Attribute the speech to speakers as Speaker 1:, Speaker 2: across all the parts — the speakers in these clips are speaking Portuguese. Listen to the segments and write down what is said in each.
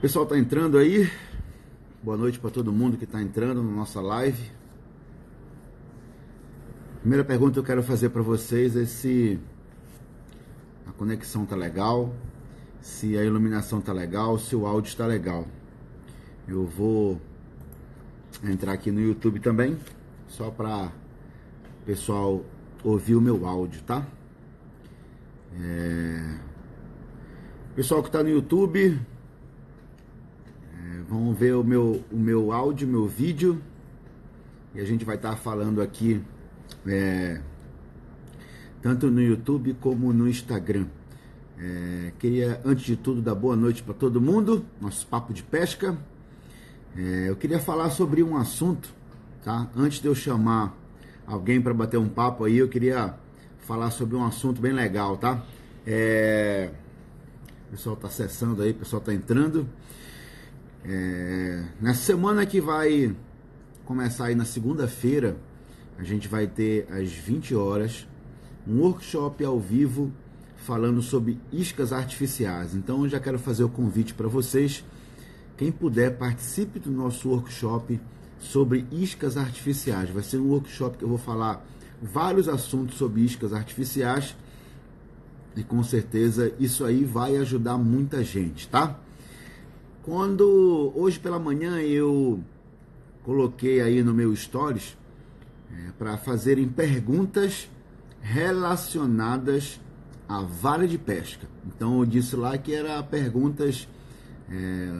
Speaker 1: Pessoal, tá entrando aí? Boa noite para todo mundo que está entrando na nossa live. Primeira pergunta que eu quero fazer para vocês é se a conexão tá legal, se a iluminação tá legal, se o áudio está legal. Eu vou entrar aqui no YouTube também, só para o pessoal ouvir o meu áudio, tá? Pessoal que está no YouTube, vão ver o meu áudio, meu vídeo, e a gente vai estar falando aqui tanto no YouTube como no Instagram. Queria, antes de tudo, dar boa noite para todo mundo, nosso papo de pesca. Eu queria falar sobre um assunto, tá? Antes de eu chamar alguém para bater um papo aí, eu queria falar sobre um assunto bem legal, tá? O pessoal tá acessando aí, o pessoal tá entrando. Nessa semana que vai começar aí na segunda-feira, a gente vai ter às 20 horas um workshop ao vivo falando sobre iscas artificiais. Então eu já quero fazer o convite para vocês. Quem puder, participe do nosso workshop sobre iscas artificiais. Vai ser um workshop que eu vou falar vários assuntos sobre iscas artificiais e com certeza isso aí vai ajudar muita gente, tá? Hoje pela manhã eu coloquei aí no meu stories para fazerem perguntas relacionadas à vara de pesca. Então eu disse lá que era perguntas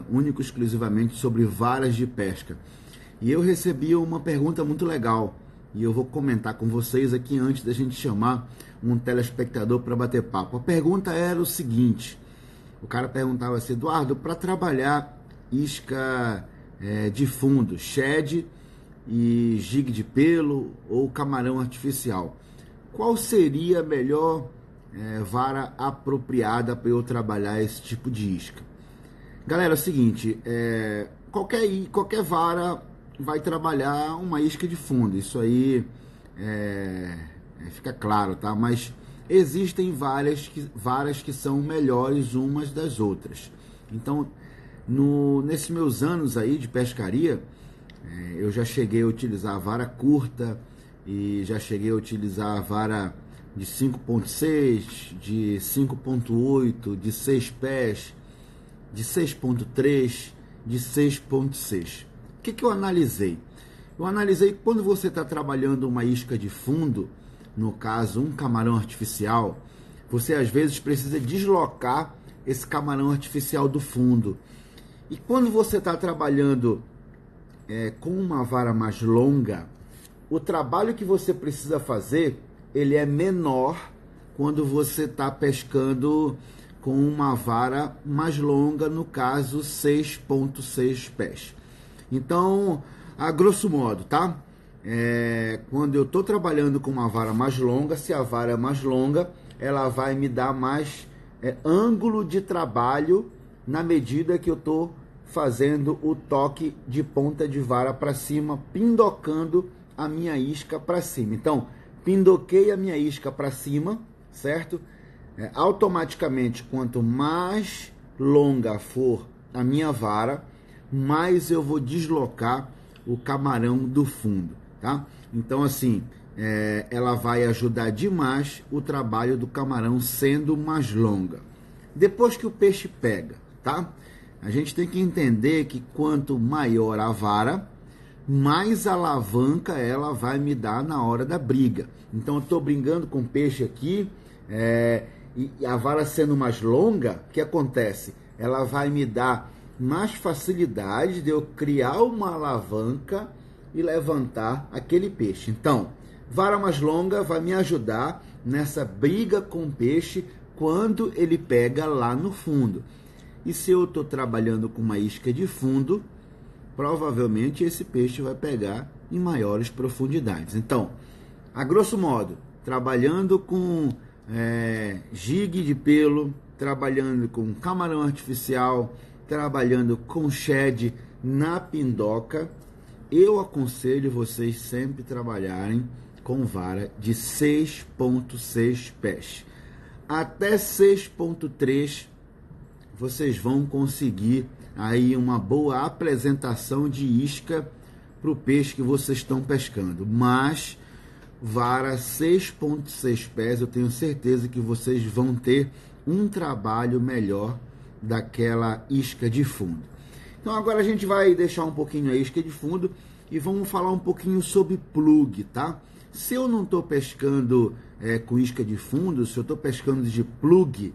Speaker 1: único exclusivamente sobre varas de pesca. E eu recebi uma pergunta muito legal e eu vou comentar com vocês aqui antes da gente chamar um telespectador para bater papo. A pergunta era o seguinte: o cara perguntava assim: Eduardo, para trabalhar isca de fundo, shed e jig de pelo ou camarão artificial, qual seria a melhor vara apropriada para eu trabalhar esse tipo de isca? Galera, é o seguinte, qualquer vara vai trabalhar uma isca de fundo, isso aí fica claro, tá? Mas existem varas que são melhores umas das outras. Então, nesses meus anos aí de pescaria, eu já cheguei a utilizar a vara curta e já cheguei a utilizar a vara de 5.6, de 5.8, de 6 pés, de 6.3, de 6.6. O que eu analisei? Eu analisei que quando você está trabalhando uma isca de fundo, no caso um camarão artificial, você às vezes precisa deslocar esse camarão artificial do fundo. E quando você está trabalhando com uma vara mais longa, o trabalho que você precisa fazer, ele é menor quando você está pescando com uma vara mais longa, no caso 6.6 pés. Então, a grosso modo, tá? Quando eu estou trabalhando com uma vara mais longa, se a vara é mais longa, ela vai me dar mais ângulo de trabalho na medida que eu estou fazendo o toque de ponta de vara para cima, pindocando a minha isca para cima. Então, pindoquei a minha isca para cima, certo? Automaticamente, quanto mais longa for a minha vara, mais eu vou deslocar o camarão do fundo, tá? Então, assim, ela vai ajudar demais o trabalho do camarão sendo mais longa. Depois que o peixe pega, tá? A gente tem que entender que quanto maior a vara, mais alavanca ela vai me dar na hora da briga. Então eu estou brigando com peixe aqui, e a vara sendo mais longa, o que acontece? Ela vai me dar mais facilidade de eu criar uma alavanca e levantar aquele peixe. Então, vara mais longa vai me ajudar nessa briga com o peixe quando ele pega lá no fundo. E se eu estou trabalhando com uma isca de fundo, provavelmente esse peixe vai pegar em maiores profundidades. Então, a grosso modo, trabalhando com jig de pelo, trabalhando com camarão artificial, trabalhando com shed na pindoca, eu aconselho vocês sempre trabalharem com vara de 6.6 pés. Até 6.3 vocês vão conseguir aí uma boa apresentação de isca para o peixe que vocês estão pescando. Mas vara 6,6 pés, eu tenho certeza que vocês vão ter um trabalho melhor daquela isca de fundo. Então agora a gente vai deixar um pouquinho a isca de fundo e vamos falar um pouquinho sobre plug, tá? Se eu não estou pescando com isca de fundo, se eu estou pescando de plug,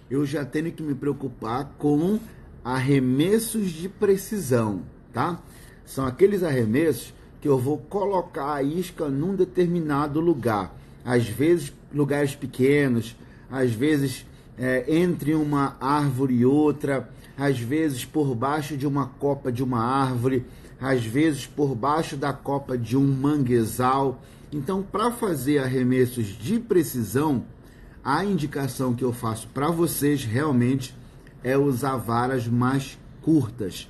Speaker 1: eu já tenho que me preocupar com arremessos de precisão, tá? São aqueles arremessos que eu vou colocar a isca num determinado lugar. Às vezes lugares pequenos, às vezes entre uma árvore e outra, às vezes por baixo de uma copa de uma árvore, às vezes por baixo da copa de um manguezal. Então, para fazer arremessos de precisão, a indicação que eu faço para vocês realmente é usar varas mais curtas.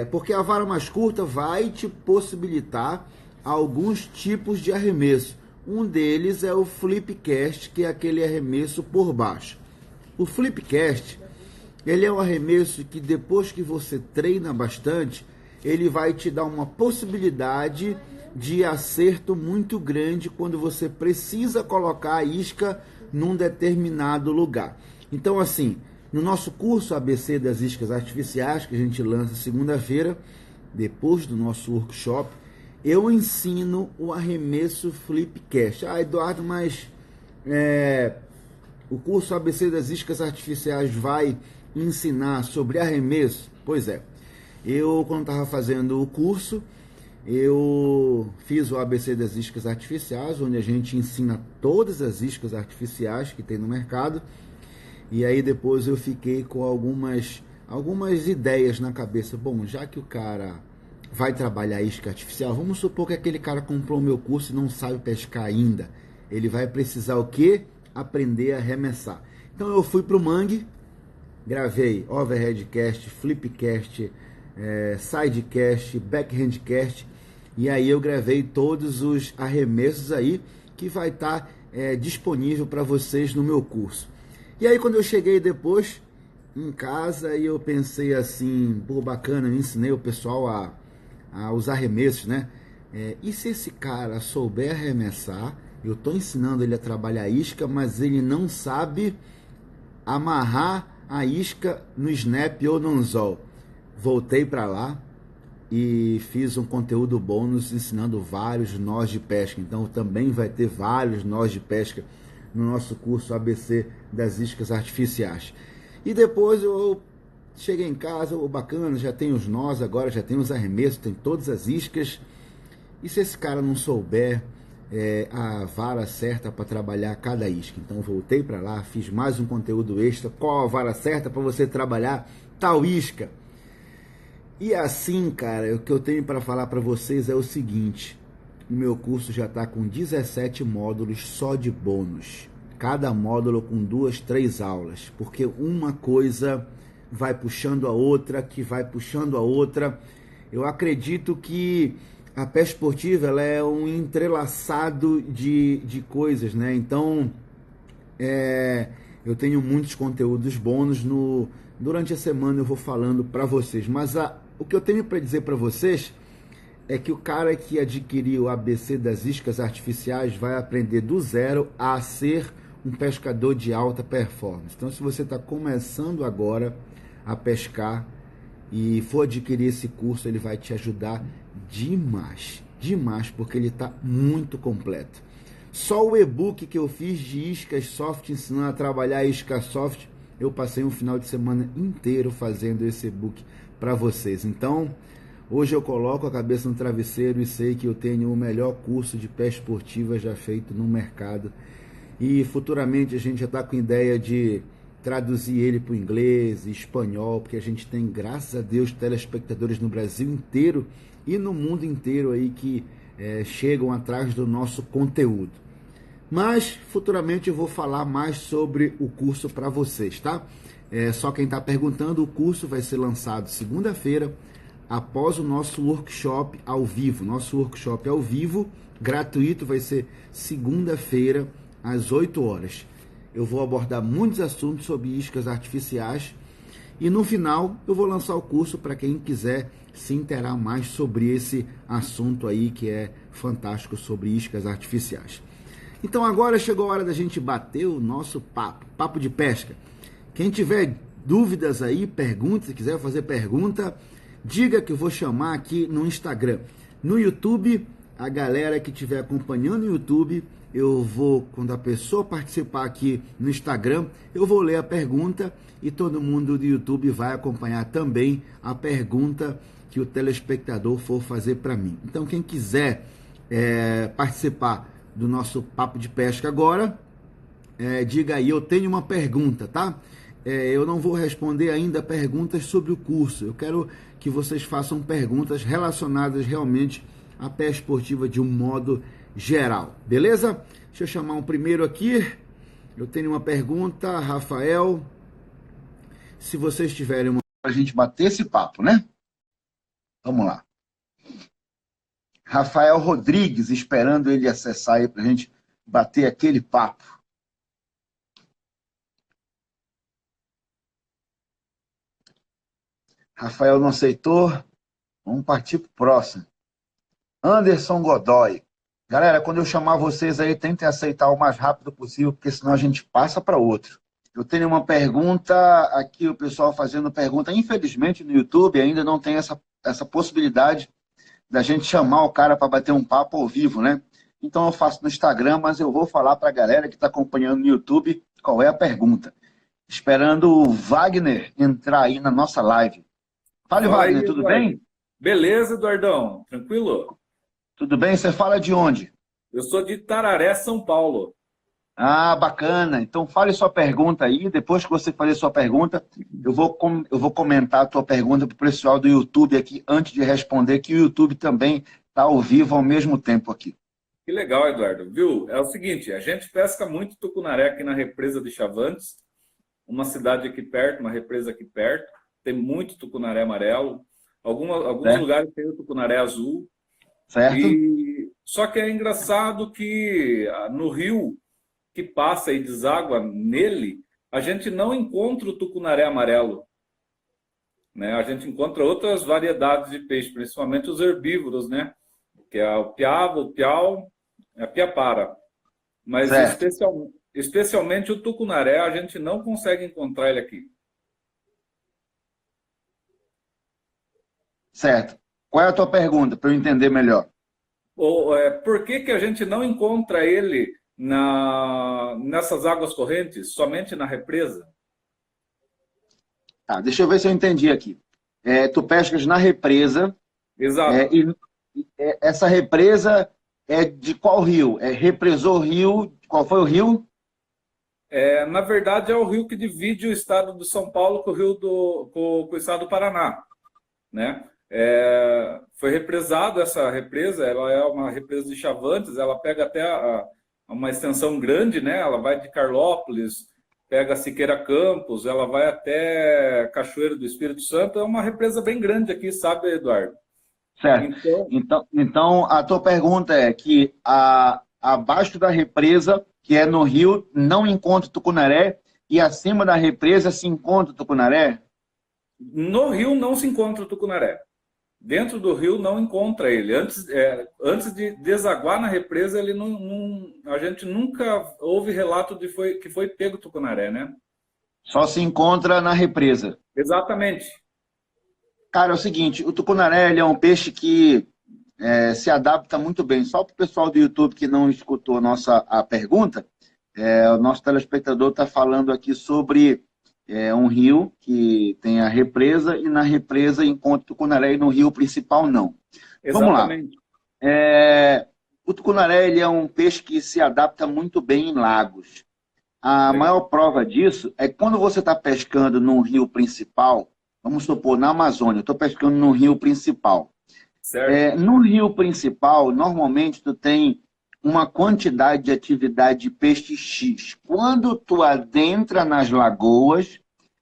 Speaker 1: Porque a vara mais curta vai te possibilitar alguns tipos de arremesso. Um deles é o flip cast, que é aquele arremesso por baixo. O flip cast, ele é um arremesso que depois que você treina bastante, ele vai te dar uma possibilidade de acerto muito grande quando você precisa colocar a isca num determinado lugar. Então, assim, no nosso curso ABC das iscas artificiais, que a gente lança segunda-feira, depois do nosso workshop, eu ensino o arremesso flip cast. Ah, Eduardo, mas o curso ABC das iscas artificiais vai ensinar sobre arremesso? Pois é, eu quando estava fazendo o curso, eu fiz o ABC das iscas artificiais, onde a gente ensina todas as iscas artificiais que tem no mercado. E aí depois eu fiquei com algumas ideias na cabeça. Bom, já que o cara vai trabalhar isca artificial, vamos supor que aquele cara comprou o meu curso e não sabe pescar ainda. Ele vai precisar o quê? Aprender a arremessar. Então eu fui para o Mangue, gravei overhead cast, flip cast, side cast, backhand cast, e aí eu gravei todos os arremessos aí que vai estar disponível para vocês no meu curso. E aí quando eu cheguei depois em casa, e eu pensei assim, pô, bacana, eu ensinei o pessoal a usar arremessos, né? E se esse cara souber arremessar, eu estou ensinando ele a trabalhar isca, mas ele não sabe amarrar a isca no snap ou no anzol. Voltei para lá e fiz um conteúdo bônus ensinando vários nós de pesca. Então também vai ter vários nós de pesca no nosso curso ABC das iscas artificiais. E depois eu cheguei em casa, bacana, já tem os nós agora, já tem os arremessos, tem todas as iscas. E se esse cara não souber a vara certa para trabalhar cada isca? Então voltei para lá, fiz mais um conteúdo extra. Qual a vara certa para você trabalhar tal isca? E assim, cara, o que eu tenho para falar para vocês é o seguinte: o meu curso já está com 17 módulos só de bônus. Cada módulo com 2, 3 aulas, porque uma coisa vai puxando a outra, que vai puxando a outra. Eu acredito que a pesca esportiva ela é um entrelaçado de coisas, né? Então, eu tenho muitos conteúdos bônus durante a semana, eu vou falando para vocês. Mas o que eu tenho para dizer para vocês é que o cara que adquiriu o ABC das iscas artificiais vai aprender do zero a ser um pescador de alta performance. Então, se você está começando agora a pescar e for adquirir esse curso, ele vai te ajudar demais, demais, porque ele está muito completo. Só o e-book que eu fiz de iscas soft, ensinando a trabalhar isca soft, eu passei um final de semana inteiro fazendo esse e-book para vocês. Então, hoje eu coloco a cabeça no travesseiro e sei que eu tenho o melhor curso de pesca esportiva já feito no mercado. E futuramente a gente já está com ideia de traduzir ele para o inglês e espanhol, porque a gente tem, graças a Deus, telespectadores no Brasil inteiro e no mundo inteiro aí que chegam atrás do nosso conteúdo. Mas futuramente eu vou falar mais sobre o curso para vocês, tá? Só quem está perguntando, o curso vai ser lançado segunda-feira, após o nosso workshop ao vivo. Nosso workshop ao vivo, gratuito, vai ser segunda-feira, às 8 horas. Eu vou abordar muitos assuntos sobre iscas artificiais E no final eu vou lançar o curso para quem quiser se inteirar mais sobre esse assunto aí que é fantástico, sobre iscas artificiais. Então agora chegou a hora da gente bater o nosso papo de pesca. Quem tiver dúvidas aí, perguntas, se quiser fazer pergunta, diga que eu vou chamar aqui no Instagram. No YouTube, a galera que estiver acompanhando no YouTube, eu vou, quando a pessoa participar aqui no Instagram, eu vou ler a pergunta e todo mundo do YouTube vai acompanhar também a pergunta que o telespectador for fazer para mim. Então quem quiser participar do nosso papo de pesca agora, diga aí, eu tenho uma pergunta, tá? Eu não vou responder ainda perguntas sobre o curso, eu quero que vocês façam perguntas relacionadas realmente à pesca esportiva de um modo geral, beleza? Deixa eu chamar um primeiro aqui, eu tenho uma pergunta, Rafael, se vocês tiverem uma... Pra gente bater esse papo, né? Vamos lá. Rafael Rodrigues, esperando ele acessar aí pra gente bater aquele papo. Rafael não aceitou, vamos partir pro próximo. Anderson Godoy. Galera, quando eu chamar vocês aí, tentem aceitar o mais rápido possível, porque senão a gente passa para outro. Eu tenho uma pergunta, aqui o pessoal fazendo pergunta, infelizmente no YouTube ainda não tem essa possibilidade da gente chamar o cara para bater um papo ao vivo, né? Então eu faço no Instagram, mas eu vou falar para a galera que está acompanhando no YouTube qual é a pergunta. Esperando o Wagner entrar aí na nossa live. Fala, Wagner, aí, tudo bem?
Speaker 2: Beleza, Eduardão, tranquilo?
Speaker 1: Tudo bem? Você fala de onde?
Speaker 2: Eu sou de Itararé, São Paulo.
Speaker 1: Ah, bacana. Então fale sua pergunta aí. Depois que você fazer sua pergunta, eu vou comentar a tua pergunta para o pessoal do YouTube aqui, antes de responder, que o YouTube também está ao vivo ao mesmo tempo aqui.
Speaker 2: Que legal, Eduardo. Viu? É o seguinte, a gente pesca muito tucunaré aqui na represa de Chavantes, uma cidade aqui perto, uma represa aqui perto. Tem muito tucunaré amarelo. Alguns lugares tem o tucunaré azul.
Speaker 1: Certo.
Speaker 2: Só que é engraçado que no rio que passa e deságua nele, a gente não encontra o tucunaré amarelo. Né? A gente encontra outras variedades de peixe, principalmente os herbívoros, né? Que é o piaba, o piau, a piapara. Mas especialmente o tucunaré, a gente não consegue encontrar ele aqui.
Speaker 1: Certo. Qual é a tua pergunta, para eu entender melhor?
Speaker 2: Por que a gente não encontra ele nessas águas correntes, somente na represa?
Speaker 1: Tá, deixa eu ver se eu entendi aqui. Tu pescas na represa.
Speaker 2: Exato.
Speaker 1: Essa represa é de qual rio? Represou o rio? Qual foi o rio?
Speaker 2: Na verdade, é o rio que divide o estado de São Paulo com o estado do Paraná, né? Foi represado essa represa, ela é uma represa de Chavantes, ela pega até uma extensão grande, né? Ela vai de Carlópolis, pega Siqueira Campos, ela vai até Cachoeiro do Espírito Santo, é uma represa bem grande aqui, sabe, Eduardo?
Speaker 1: Certo. Então a tua pergunta é que abaixo da represa, que é no rio, não encontra tucunaré, e acima da represa se encontra tucunaré?
Speaker 2: No rio não se encontra o tucunaré. Dentro do rio não encontra ele. Antes de desaguar na represa, a gente nunca houve relato de que foi pego tucunaré, né?
Speaker 1: Só se encontra na represa.
Speaker 2: Exatamente.
Speaker 1: Cara, é o seguinte, o tucunaré ele é um peixe que se adapta muito bem. Só para o pessoal do YouTube que não escutou a pergunta, o nosso telespectador está falando aqui sobre um rio que tem a represa, e na represa encontra tucunaré, e no rio principal não.
Speaker 2: Exatamente.
Speaker 1: Vamos lá. O tucunaré ele é um peixe que se adapta muito bem em lagos. A maior prova disso é quando você está pescando num rio principal, vamos supor, na Amazônia, eu estou pescando num rio principal.
Speaker 2: Certo.
Speaker 1: No rio principal, normalmente tu tem uma quantidade de atividade de peixe X. Quando tu adentra nas lagoas,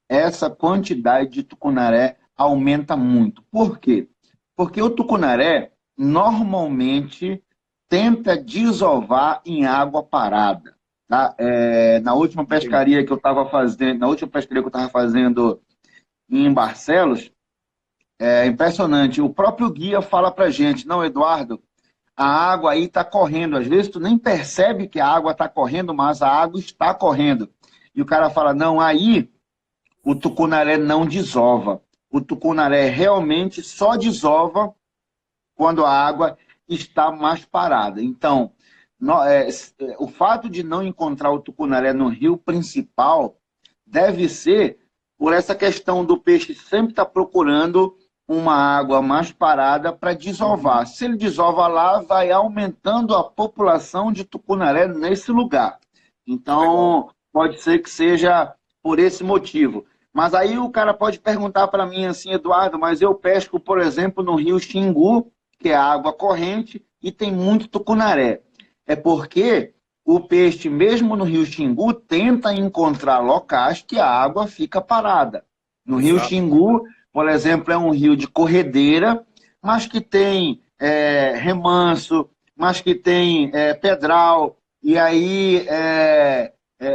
Speaker 1: essa quantidade de tucunaré aumenta muito. Por quê? Porque o tucunaré normalmente tenta desovar em água parada. Tá? Na última pescaria que eu estava fazendo, em Barcelos, é impressionante. O próprio guia fala pra gente, não, Eduardo, a água aí está correndo. Às vezes tu nem percebe que a água está correndo, mas a água está correndo. E o cara fala, não, aí o tucunaré não desova. O tucunaré realmente só desova quando a água está mais parada. Então, o fato de não encontrar o tucunaré no rio principal deve ser por essa questão do peixe sempre estar procurando uma água mais parada para desovar. Se ele desova lá, vai aumentando a população de tucunaré nesse lugar. Então, pode ser que seja por esse motivo. Mas aí o cara pode perguntar para mim assim, Eduardo, mas eu pesco, por exemplo, no rio Xingu, que é água corrente, e tem muito tucunaré. É porque o peixe, mesmo no rio Xingu, tenta encontrar locais que a água fica parada. No rio Xingu, por exemplo, é um rio de corredeira, mas que tem remanso, mas que tem pedral, e aí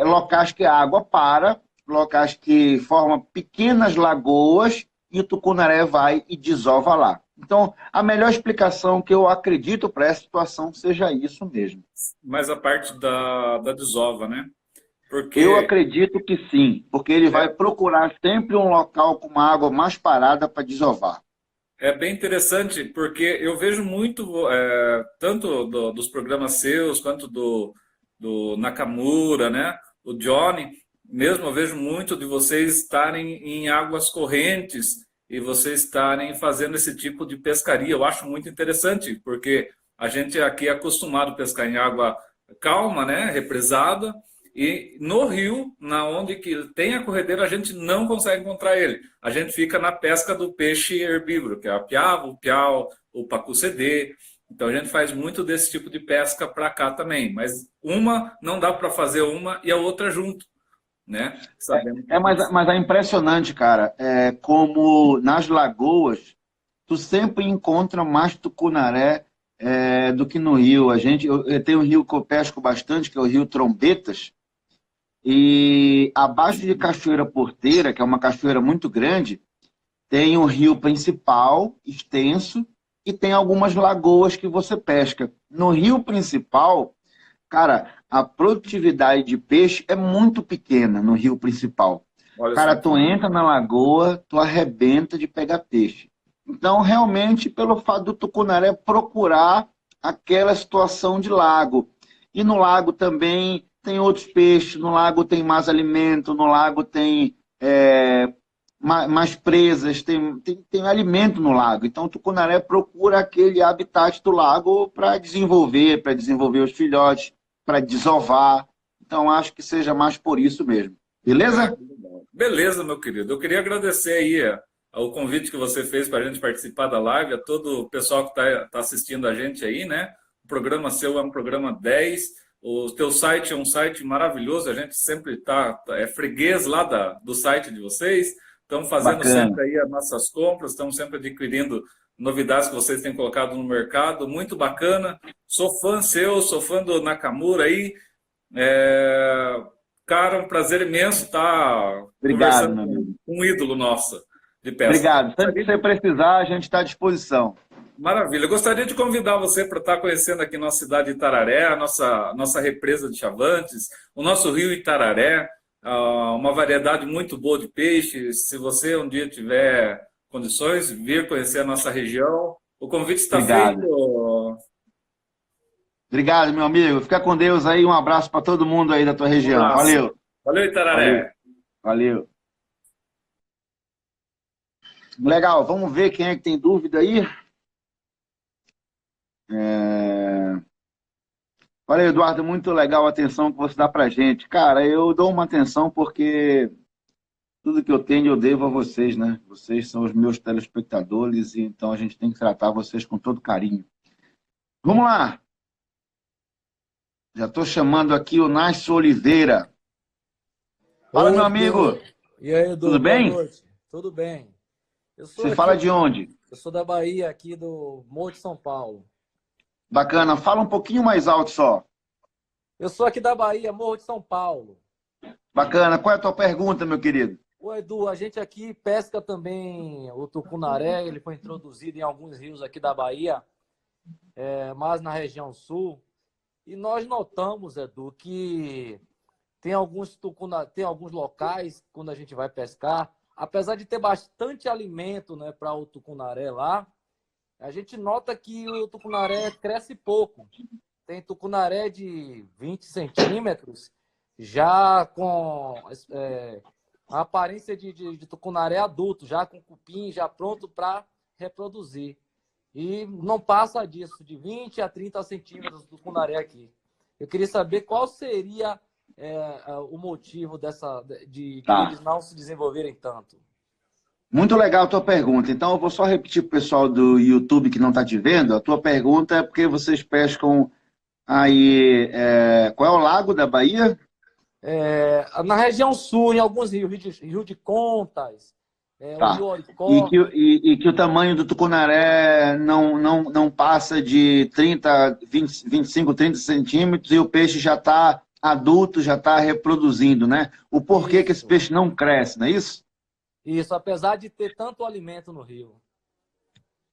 Speaker 1: locais que a água para, locais que formam pequenas lagoas, e o tucunaré vai e desova lá. Então, a melhor explicação que eu acredito para essa situação seja isso mesmo.
Speaker 2: Mas a parte da desova, né? Porque
Speaker 1: Eu acredito que sim, porque ele vai procurar sempre um local com uma água mais parada para desovar.
Speaker 2: é bem interessante, porque eu vejo muito, tanto dos programas seus, quanto do Nakamura, né? O Johnny, mesmo eu vejo muito de vocês estarem em águas correntes e vocês estarem fazendo esse tipo de pescaria. Eu acho muito interessante, porque a gente aqui é acostumado a pescar em água calma, né? Represada, e no rio, na onde que tem a corredeira, a gente não consegue encontrar ele. A gente fica na pesca do peixe herbívoro, que é a piava, o piau, o pacu-cedê. Então a gente faz muito desse tipo de pesca para cá também. Mas uma não dá para fazer uma e a outra junto, né? Sabemos.
Speaker 1: Mas é impressionante, cara, como nas lagoas, tu sempre encontra mais tucunaré do que no rio. Eu tenho um rio que eu pesco bastante, que é o Rio Trombetas, e abaixo de Cachoeira Porteira, que é uma cachoeira muito grande, tem o rio principal, extenso, e tem algumas lagoas que você pesca. No rio principal, cara, a produtividade de peixe é muito pequena no rio principal.
Speaker 2: Olha
Speaker 1: Cara,
Speaker 2: só.
Speaker 1: tu entra na lagoa, tu arrebenta de pegar peixe. Então, realmente, pelo fato do tucunaré procurar aquela situação de lago. E no lago também tem outros peixes, no lago tem mais alimento, no lago tem mais presas, tem alimento no lago. Então, o tucunaré procura aquele habitat do lago para desenvolver os filhotes, para desovar. Então, acho que seja mais por isso mesmo. Beleza?
Speaker 2: Beleza, meu querido. Eu queria agradecer aí o convite que você fez para a gente participar da live, a todo o pessoal que está assistindo a gente aí, né? O programa seu é um programa 10. O teu site é um site maravilhoso. A gente sempre é freguês lá do site de vocês. Estamos fazendo sempre aí as nossas compras, estamos sempre adquirindo novidades que vocês têm colocado no mercado. Muito bacana. Sou fã seu, sou fã do Nakamura aí. Cara, um prazer imenso estar
Speaker 1: Obrigado,
Speaker 2: conversando com um ídolo nosso de pesca.
Speaker 1: Obrigado. Sempre que você precisar, a gente está à disposição.
Speaker 2: Maravilha. Eu gostaria de convidar você para estar conhecendo aqui nossa cidade de Itararé, a nossa represa de Chavantes, o nosso rio Itararé, uma variedade muito boa de peixes. Se você um dia tiver condições, vir conhecer a nossa região, o convite está feito.
Speaker 1: Obrigado, meu amigo. Fica com Deus aí. Um abraço para todo mundo aí da tua região. Valeu.
Speaker 2: Valeu, Itararé.
Speaker 1: Valeu. Legal. Vamos ver quem é que tem dúvida aí. Olha, Eduardo, muito legal a atenção que você dá pra gente. Cara, eu dou uma atenção porque tudo que eu tenho eu devo a vocês, né? Vocês são os meus telespectadores, e então a gente tem que tratar vocês com todo carinho. Vamos lá. Já estou chamando aqui o Nácio Oliveira. Fala, meu amigo.
Speaker 3: E aí, Edu?
Speaker 1: Tudo bem?
Speaker 3: Boa noite. Tudo bem.
Speaker 1: Você fala de onde?
Speaker 3: Eu sou da Bahia, aqui do Morro de São Paulo.
Speaker 1: Bacana. Fala um pouquinho mais alto só.
Speaker 3: Eu sou aqui da Bahia, Morro de São Paulo.
Speaker 1: Bacana. Qual é a tua pergunta, meu querido?
Speaker 3: Ô, Edu, a gente aqui pesca também o tucunaré, ele foi introduzido em alguns rios aqui da Bahia, mais na região sul. E nós notamos, Edu, que tem alguns locais, quando a gente vai pescar, apesar de ter bastante alimento, né, para o tucunaré lá, a gente nota que o tucunaré cresce pouco. Tem tucunaré de 20 centímetros, já com a aparência de tucunaré adulto, já com cupim, já pronto para reproduzir. E não passa disso, de 20 a 30 centímetros do tucunaré aqui. Eu queria saber qual seria o motivo de
Speaker 1: Tá.
Speaker 3: eles não se desenvolverem tanto.
Speaker 1: Muito legal a tua pergunta. Então, eu vou só repetir para o pessoal do YouTube que não está te vendo. A tua pergunta é porque vocês pescam aí... qual é o lago da Bahia?
Speaker 3: Na região sul, em alguns rios, Rio de Contas, o
Speaker 1: Tá.
Speaker 3: Rio Oricó.
Speaker 1: E que o tamanho do tucunaré não passa de 25, 30 centímetros e o peixe já está adulto, já está reproduzindo, né? O porquê que esse
Speaker 3: Isso.
Speaker 1: peixe não cresce, não é isso?
Speaker 3: Isso, apesar de ter tanto alimento no rio.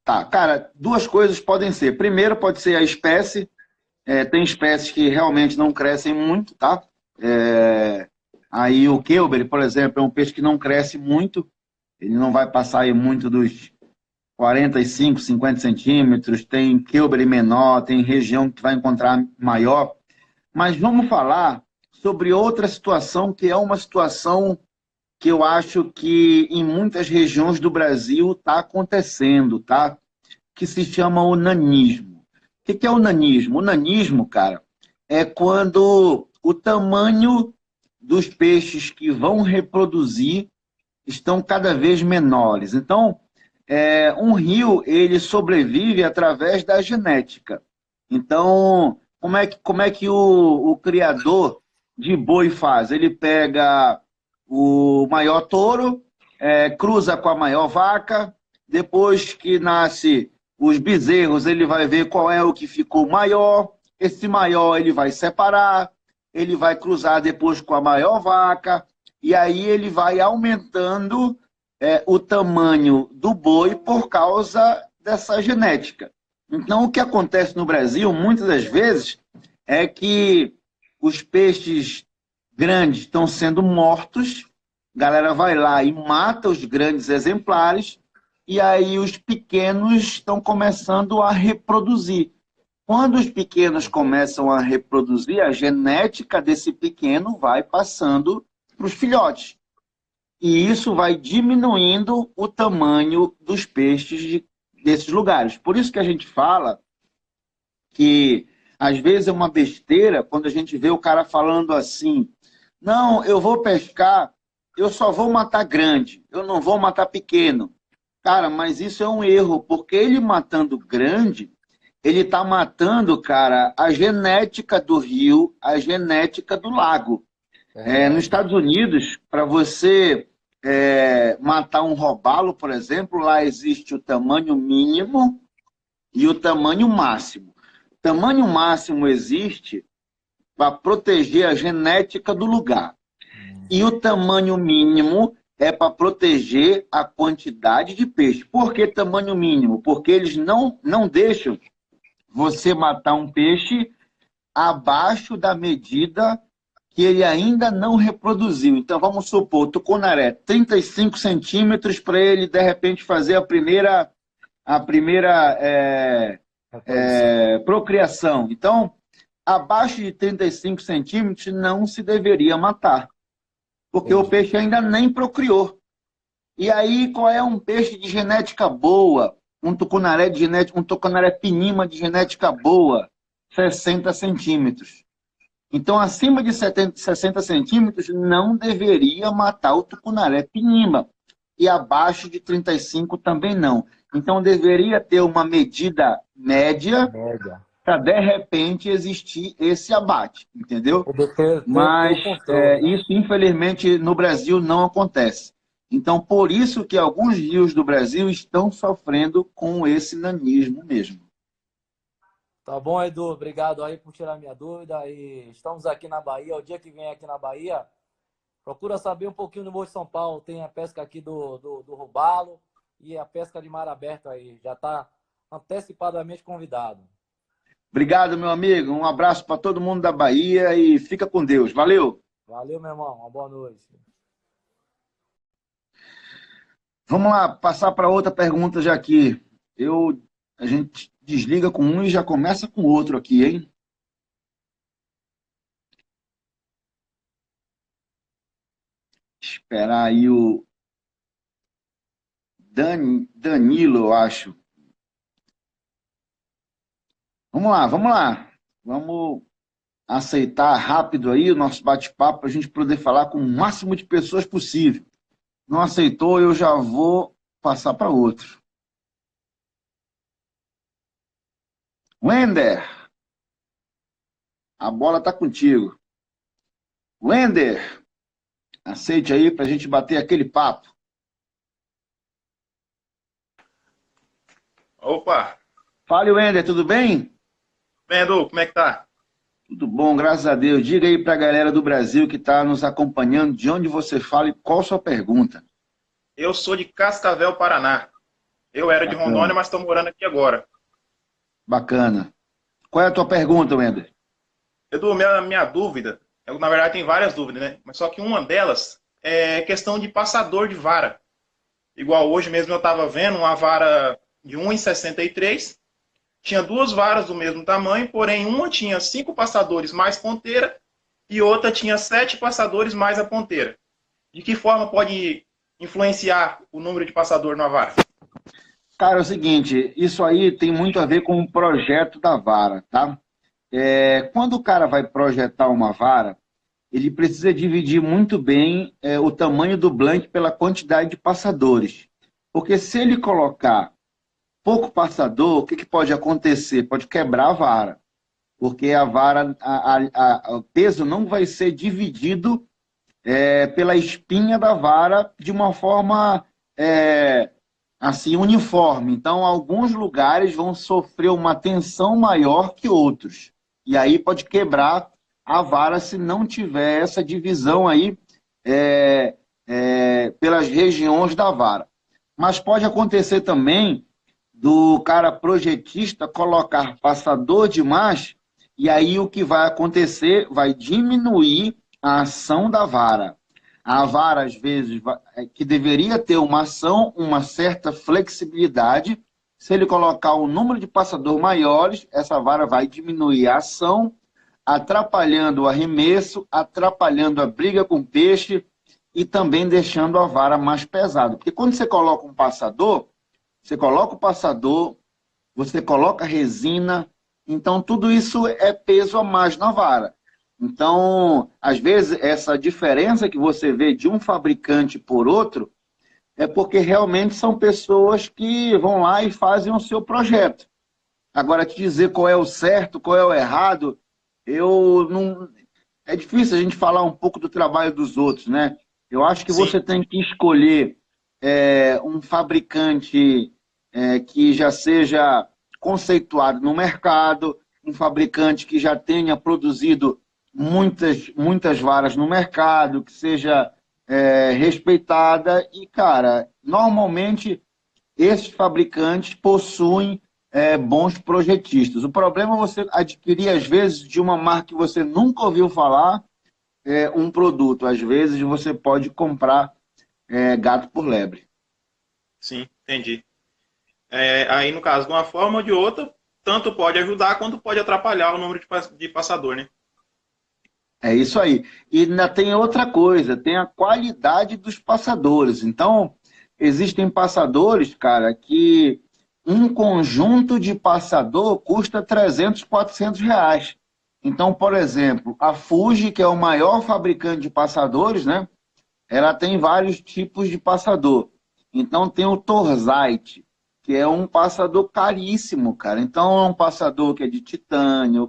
Speaker 1: Tá, cara, duas coisas podem ser. Primeiro, pode ser a espécie. Tem espécies que realmente não crescem muito, tá? Aí o Keubere, por exemplo, é um peixe que não cresce muito. Ele não vai passar aí muito dos 45, 50 centímetros. Tem Keubere menor, tem região que vai encontrar maior. Mas vamos falar sobre outra situação, que é uma situação que eu acho que em muitas regiões do Brasil está acontecendo, tá? Que se chama o nanismo. O que é o nanismo? O nanismo, cara, é quando o tamanho dos peixes que vão reproduzir estão cada vez menores. Então, um rio, ele sobrevive através da genética. Então, como é que o criador de boi faz? Ele pega o maior touro, cruza com a maior vaca, depois que nasce os bezerros, ele vai ver qual é o que ficou maior, esse maior ele vai separar, ele vai cruzar depois com a maior vaca, e aí ele vai aumentando o tamanho do boi por causa dessa genética. Então, o que acontece no Brasil, muitas das vezes, é que os peixes grandes estão sendo mortos, a galera vai lá e mata os grandes exemplares, e aí os pequenos estão começando a reproduzir. Quando os pequenos começam a reproduzir, a genética desse pequeno vai passando para os filhotes. E isso vai diminuindo o tamanho dos peixes desses lugares. Por isso que a gente fala que, às vezes, é uma besteira quando a gente vê o cara falando assim: não, eu vou pescar, eu só vou matar grande, eu não vou matar pequeno. Cara, mas isso é um erro, porque ele matando grande, ele está matando, cara, a genética do rio, a genética do lago. Nos Estados Unidos, para você matar um robalo, por exemplo, lá existe o tamanho mínimo e o tamanho máximo. O tamanho máximo existe para proteger a genética do lugar. E o tamanho mínimo é para proteger a quantidade de peixe. Por que tamanho mínimo? Porque eles não deixam você matar um peixe abaixo da medida que ele ainda não reproduziu. Então, vamos supor, o tucunaré, 35 centímetros para ele, de repente, fazer a primeira procriação. Então, abaixo de 35 centímetros não se deveria matar, porque o peixe ainda nem procriou. E aí, qual é um peixe de genética boa? Um tucunaré pinima de genética boa, 60 centímetros. Então, acima de 60 centímetros, não deveria matar o tucunaré pinima. E abaixo de 35 também não. Então, deveria ter uma medida média para, de repente, existir esse abate, entendeu? Mas isso, infelizmente, no Brasil não acontece. Então, por isso que alguns rios do Brasil estão sofrendo com esse nanismo mesmo.
Speaker 3: Tá bom, Edu. Obrigado aí por tirar minha dúvida. E estamos aqui na Bahia. O dia que vem aqui na Bahia, Procura saber um pouquinho do Morro de São Paulo. Tem a pesca aqui do Robalo e a pesca de mar aberto aí. Já está antecipadamente convidado.
Speaker 1: Obrigado, meu amigo. Um abraço para todo mundo da Bahia e fica com Deus. Valeu!
Speaker 3: Valeu, meu irmão. Uma boa noite.
Speaker 1: Vamos lá, passar para outra pergunta já aqui. A gente desliga com um e já começa com outro aqui, hein? Esperar aí o Danilo, eu acho. Vamos lá, vamos lá. Vamos aceitar rápido aí o nosso bate-papo para a gente poder falar com o máximo de pessoas possível. Não aceitou, eu já vou passar para outro. Wender, a bola está contigo. Wender, aceite aí para a gente bater aquele papo.
Speaker 4: Opa!
Speaker 1: Fale, Wender, tudo bem?
Speaker 4: Bem, Edu, como é que tá?
Speaker 1: Tudo bom, graças a Deus. Diga aí para a galera do Brasil que está nos acompanhando de onde você fala e qual a sua pergunta.
Speaker 4: Eu sou de Cascavel, Paraná. Eu era de Rondônia, mas estou morando aqui agora.
Speaker 1: Bacana. Qual é a tua pergunta, Wender?
Speaker 4: Edu, minha dúvida, na verdade tem várias dúvidas, né? Mas só que uma delas é questão de passador de vara. Igual hoje mesmo eu estava vendo uma vara de 1,63. Tinha duas varas do mesmo tamanho, porém uma tinha 5 passadores mais ponteira e outra tinha 7 passadores mais a ponteira. De que forma pode influenciar o número de passador na vara?
Speaker 1: Cara, é o seguinte, isso aí tem muito a ver com o projeto da vara, tá? Quando o cara vai projetar uma vara, ele precisa dividir muito bem o tamanho do blank pela quantidade de passadores. Porque se ele colocar pouco passador, o que pode acontecer? Pode quebrar a vara. Porque a vara, o peso não vai ser dividido pela espinha da vara de uma forma assim uniforme. Então, alguns lugares vão sofrer uma tensão maior que outros. E aí pode quebrar a vara se não tiver essa divisão aí pelas regiões da vara. Mas pode acontecer também do cara projetista colocar passador demais, e aí o que vai acontecer vai diminuir a ação da vara. A vara, às vezes, que deveria ter uma ação, uma certa flexibilidade, se ele colocar um número de passador maiores, essa vara vai diminuir a ação, atrapalhando o arremesso, atrapalhando a briga com o peixe e também deixando a vara mais pesada. Porque quando você coloca um passador, você coloca o passador, você coloca resina, então tudo isso é peso a mais na vara. Então, às vezes, essa diferença que você vê de um fabricante por outro é porque realmente são pessoas que vão lá e fazem o seu projeto. Agora, te dizer qual é o certo, qual é o errado, é difícil a gente falar um pouco do trabalho dos outros, né? Eu acho que
Speaker 4: Sim.
Speaker 1: Você tem que escolher um fabricante que já seja conceituado no mercado, um fabricante que já tenha produzido muitas varas no mercado, que seja respeitada. E, cara, normalmente esses fabricantes possuem bons projetistas. O problema é você adquirir, às vezes, de uma marca que você nunca ouviu falar, um produto. Às vezes você pode comprar gato por lebre.
Speaker 4: Sim, entendi. Aí, no caso, de uma forma ou de outra, tanto pode ajudar quanto pode atrapalhar o número de passador, né?
Speaker 1: É isso aí. E ainda tem outra coisa, tem a qualidade dos passadores. Então, existem passadores, cara, que um conjunto de passador custa 300, 400 reais. Então, por exemplo, a Fuji, que é o maior fabricante de passadores, né? Ela tem vários tipos de passador. Então, tem o Torzite, que é um passador caríssimo, cara. Então, é um passador que é de titânio,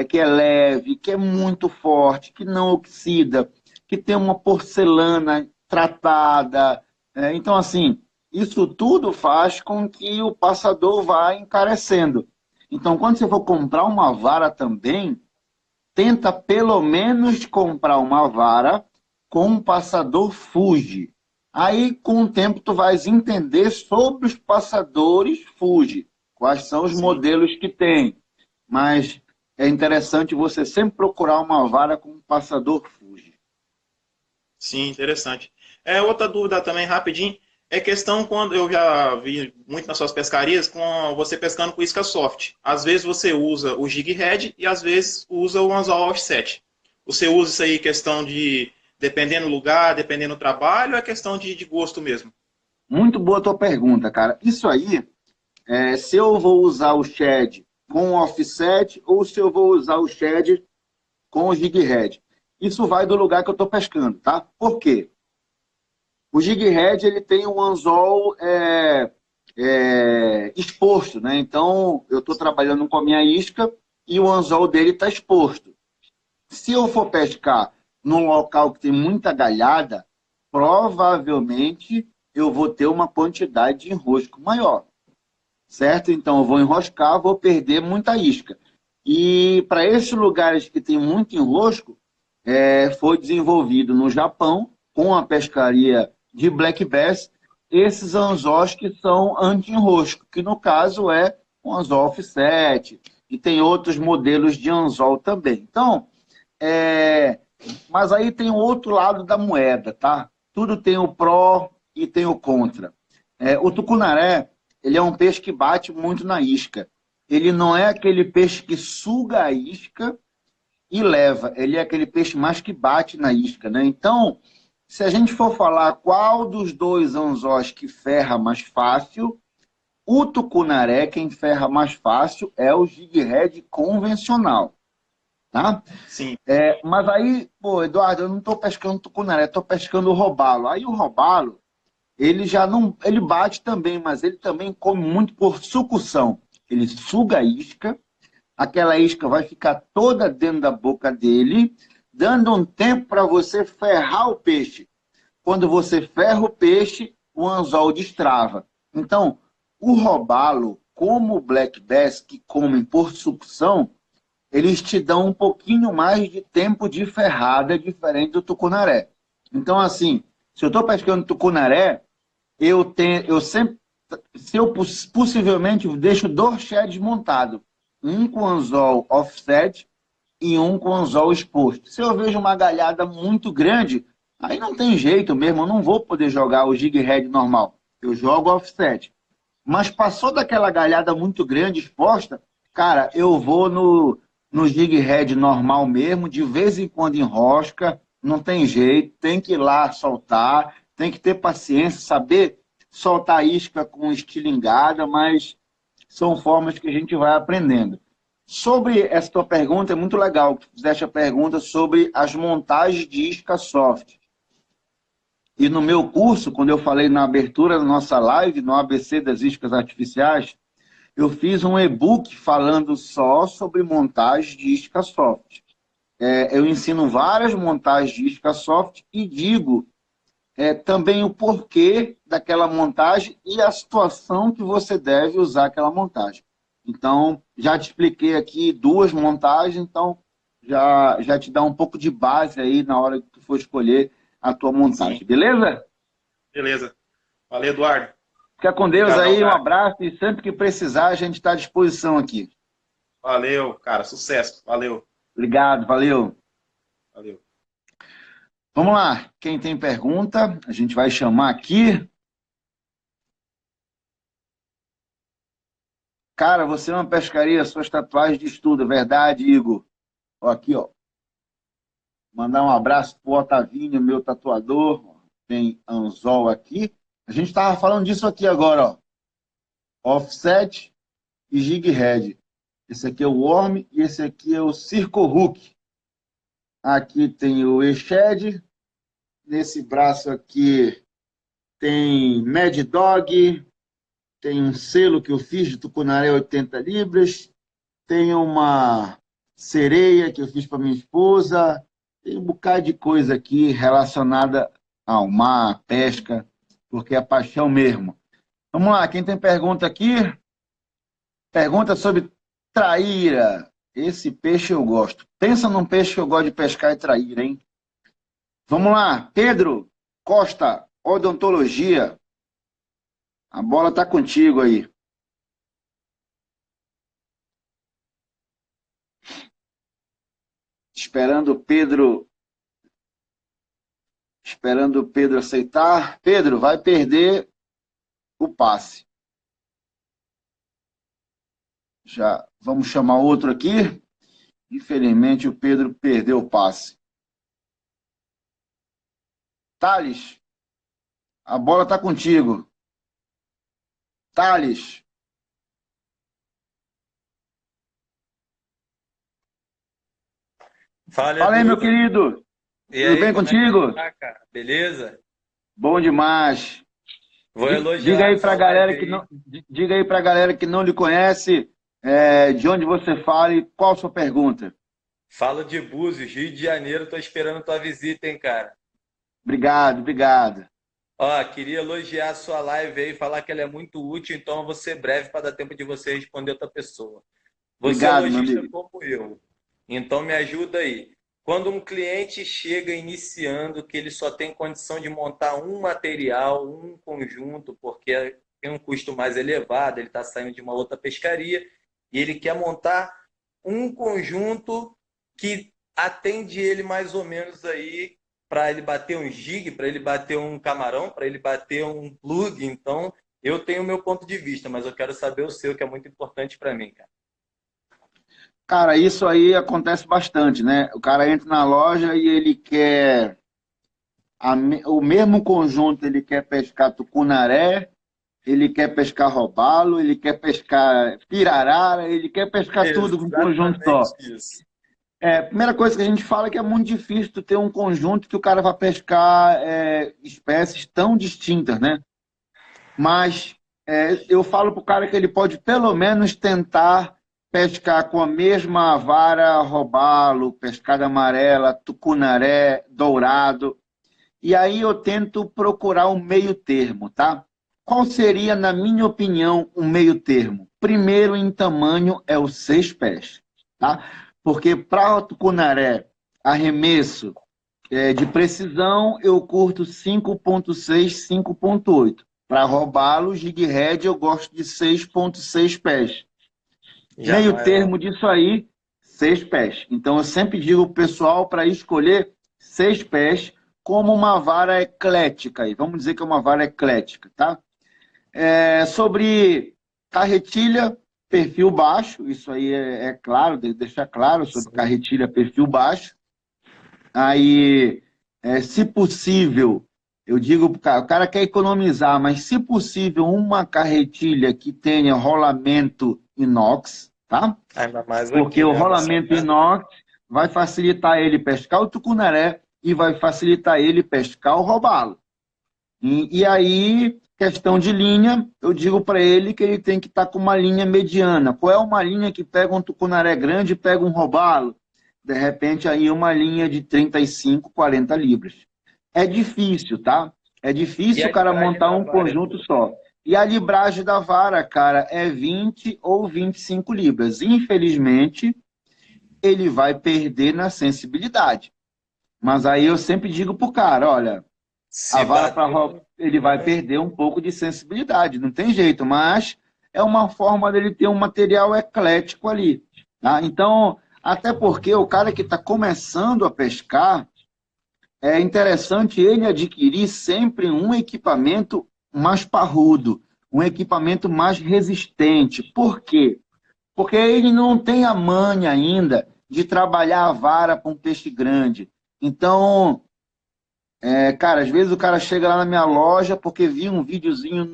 Speaker 1: que é leve, que é muito forte, que não oxida, que tem uma porcelana tratada. Então, assim, isso tudo faz com que o passador vá encarecendo. Então, quando você for comprar uma vara também, tenta pelo menos comprar uma vara
Speaker 5: com um passador Fuji. Aí, com o tempo, tu vais entender sobre os passadores Fuji, quais são os modelos que tem. Mas é interessante você sempre procurar uma vara com um passador Fuji.
Speaker 4: Sim, interessante. Outra dúvida também, rapidinho, é questão quando eu já vi muito nas suas pescarias, com você pescando com isca soft. Às vezes você usa o jig head e às vezes usa o anzol offset. Você usa isso aí questão de, dependendo do lugar, dependendo do trabalho, ou é questão de gosto mesmo?
Speaker 5: Muito boa a tua pergunta, cara. Isso aí, se eu vou usar o shed com offset ou se eu vou usar o shed com o jig head. Isso vai do lugar que eu estou pescando, tá? Por quê? O jig head, ele tem um anzol exposto, né? Então, eu estou trabalhando com a minha isca e o anzol dele está exposto. Se eu for pescar num local que tem muita galhada, provavelmente eu vou ter uma quantidade de enrosco maior, certo? Então, eu vou enroscar, vou perder muita isca. E para esses lugares que tem muito enrosco, foi desenvolvido no Japão, com a pescaria de Black Bass, esses anzóis que são anti-enrosco, que no caso é o anzol offset, e tem outros modelos de anzol também. Então, mas aí tem o outro lado da moeda, tá? Tudo tem o pró e tem o contra. O tucunaré, ele é um peixe que bate muito na isca. Ele não é aquele peixe que suga a isca e leva. Ele é aquele peixe mais que bate na isca, né? Então, se a gente for falar qual dos dois anzóis que ferra mais fácil, o tucunaré, quem ferra mais fácil, é o jig head convencional. Tá?
Speaker 4: Sim.
Speaker 5: Mas aí, pô, Eduardo, eu não estou pescando tucunaré, estou pescando o robalo. Aí o robalo, ele já não. Ele bate também, mas ele também come muito por sucção. Ele suga a isca, aquela isca vai ficar toda dentro da boca dele, dando um tempo para você ferrar o peixe. Quando você ferra o peixe, o anzol destrava. Então, o robalo, como o black bass, que comem por sucção, eles te dão um pouquinho mais de tempo de ferrada, diferente do tucunaré. Então, assim, se eu estou pescando tucunaré, eu sempre, se eu possivelmente deixo 2 sheds montados, um com anzol offset e um com anzol exposto. Se eu vejo uma galhada muito grande, aí não tem jeito mesmo, eu não vou poder jogar o jig head normal. Eu jogo offset. Mas passou daquela galhada muito grande exposta, cara, eu vou no jig head normal mesmo, de vez em quando enrosca, não tem jeito, tem que ir lá soltar, tem que ter paciência, saber soltar a isca com estilingada, mas são formas que a gente vai aprendendo. Sobre essa tua pergunta, é muito legal que tu fizeste a pergunta sobre as montagens de isca soft. E no meu curso, quando eu falei na abertura da nossa live, no ABC das iscas artificiais, eu fiz um e-book falando só sobre montagem de isca soft. Eu ensino várias montagens de isca soft e digo também o porquê daquela montagem e a situação que você deve usar aquela montagem. Então, já te expliquei aqui 2 montagens, então já te dá um pouco de base aí na hora que tu for escolher a tua montagem. Sim. Beleza?
Speaker 4: Beleza. Valeu, Eduardo.
Speaker 5: Fica com Deus. Obrigado, aí, um abraço e sempre que precisar a gente está à disposição aqui.
Speaker 4: Valeu, cara. Sucesso. Valeu.
Speaker 5: Obrigado, valeu.
Speaker 4: Valeu.
Speaker 5: Vamos lá. Quem tem pergunta, a gente vai chamar aqui. Cara, você é uma pescaria, suas tatuagens de estudo, é verdade, Igor? Ó, aqui, ó. Mandar um abraço pro Otavinho, meu tatuador. Tem anzol aqui. A gente estava falando disso aqui agora, ó. Offset e jig head. Esse aqui é o worm e esse aqui é o circle hook. Aqui tem o E-Shed. Nesse braço aqui tem Mad Dog. Tem um selo que eu fiz de tucunaré 80 libras. Tem uma sereia que eu fiz para minha esposa. Tem um bocado de coisa aqui relacionada ao mar, pesca, porque é paixão mesmo. Vamos lá, quem tem pergunta aqui? Pergunta sobre traíra. Esse peixe eu gosto. Pensa num peixe que eu gosto de pescar e traíra, hein? Vamos lá, Pedro Costa, odontologia. A bola está contigo aí. Esperando o Pedro aceitar. Pedro, vai perder o passe. Já vamos chamar outro aqui. Infelizmente, o Pedro perdeu o passe. Thales, a bola está contigo. Thales.
Speaker 6: Fala,
Speaker 5: Fala aí,
Speaker 6: Edu.
Speaker 5: meu querido.
Speaker 6: E
Speaker 5: Tudo
Speaker 6: aí,
Speaker 5: bem
Speaker 6: como é que
Speaker 5: contigo?
Speaker 6: você tá, cara? Beleza?
Speaker 5: Bom demais.
Speaker 6: Vou
Speaker 5: Diga
Speaker 6: elogiar a
Speaker 5: aí
Speaker 6: sua
Speaker 5: para a
Speaker 6: live
Speaker 5: galera que
Speaker 6: aí.
Speaker 5: não, diga aí para galera que não lhe conhece, de onde você fala e qual a sua pergunta.
Speaker 6: Falo de Búzios, Rio de Janeiro. Tô esperando tua visita, hein, cara?
Speaker 5: Obrigado, obrigado.
Speaker 6: Ó, queria elogiar a sua live aí, falar que ela é muito útil, então eu vou ser breve para dar tempo de você responder outra pessoa. Você é
Speaker 5: Obrigado, meu
Speaker 6: lojista
Speaker 5: amigo.
Speaker 6: como eu, então me ajuda aí. Quando um cliente chega iniciando que ele só tem condição de montar um material, um conjunto, porque tem um custo mais elevado, ele está saindo de uma outra pescaria e ele quer montar um conjunto que atende ele mais ou menos aí para ele bater um jig, para ele bater um camarão, para ele bater um plug. Então, eu tenho o meu ponto de vista, mas eu quero saber o seu, que é muito importante para mim, cara.
Speaker 5: Cara, isso aí acontece bastante, né? O cara entra na loja e ele quer o mesmo conjunto, ele quer pescar tucunaré, ele quer pescar robalo, ele quer pescar pirarara, ele quer pescar tudo com um conjunto só.
Speaker 6: Exatamente isso.
Speaker 5: A primeira coisa que a gente fala é que é muito difícil tu ter um conjunto que o cara vai pescar espécies tão distintas, né? Mas eu falo pro cara que ele pode pelo menos tentar pescar com a mesma vara robalo, pescada amarela, tucunaré, dourado. E aí eu tento procurar um meio termo, tá? Qual seria, na minha opinião, um meio termo? Primeiro em tamanho é o 6 pés, tá? Porque para o tucunaré, arremesso de precisão, eu curto 5.6, 5.8. Para roubá-lo, jig head, eu gosto de 6.6 pés.
Speaker 6: Já
Speaker 5: Meio
Speaker 6: maior.
Speaker 5: termo disso aí, 6 pés. Então eu sempre digo ao pessoal para escolher 6 pés como uma vara eclética. Aí. Vamos dizer que é uma vara eclética, tá? Sobre carretilha, perfil baixo, isso aí é claro, deixar claro sobre carretilha, perfil baixo. Aí, se possível, eu digo para o cara quer economizar, mas se possível, uma carretilha que tenha rolamento inox, tá?
Speaker 6: Ainda mais
Speaker 5: Porque
Speaker 6: aqui,
Speaker 5: o
Speaker 6: né?
Speaker 5: rolamento inox vai facilitar ele pescar o tucunaré e vai facilitar ele pescar o robalo. E aí, questão de linha, eu digo para ele que ele tem que estar com uma linha mediana. Qual é uma linha que pega um tucunaré grande e pega um robalo? De repente, aí uma linha de 35, 40 libras. É difícil, tá? É
Speaker 6: E
Speaker 5: difícil
Speaker 6: a
Speaker 5: o cara
Speaker 6: litragem
Speaker 5: montar
Speaker 6: da
Speaker 5: um
Speaker 6: vara,
Speaker 5: conjunto
Speaker 6: Edu?
Speaker 5: só. E a libragem da vara, cara, é 20 ou 25 libras. Infelizmente, ele vai perder na sensibilidade. Mas aí eu sempre digo pro cara, olha, a
Speaker 6: Se
Speaker 5: vara
Speaker 6: bater
Speaker 5: para
Speaker 6: um...
Speaker 5: ele vai perder um pouco de sensibilidade, não tem jeito, mas é uma forma dele ter um material eclético ali. Tá? Então, até porque o cara que está começando a pescar, é interessante ele adquirir sempre um equipamento mais parrudo, um equipamento mais resistente. Por quê? Porque ele não tem a manha ainda de trabalhar a vara para um peixe grande. Então, cara, às vezes o cara chega lá na minha loja porque viu um videozinho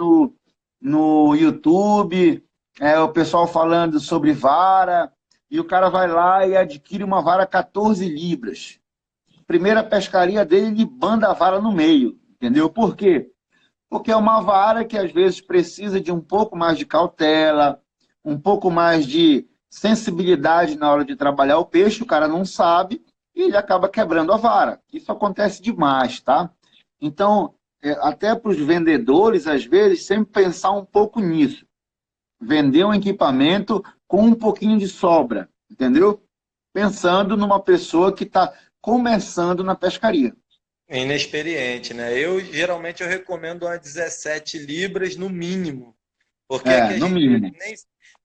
Speaker 5: no YouTube, o pessoal falando sobre vara, e o cara vai lá e adquire uma vara 14 libras. Primeira pescaria dele, ele banda a vara no meio, entendeu? Por quê? Porque é uma vara que às vezes precisa de um pouco mais de cautela, um pouco mais de sensibilidade na hora de trabalhar o peixe, o cara não sabe, e ele acaba quebrando a vara. Isso acontece demais, tá? Então, até para os vendedores, às vezes, sempre pensar um pouco nisso. Vender um equipamento com um pouquinho de sobra, entendeu? Pensando numa pessoa que está começando na pescaria.
Speaker 6: Inexperiente, né? Geralmente eu recomendo umas 17 libras no mínimo, porque aqui a
Speaker 5: No
Speaker 6: gente
Speaker 5: mínimo.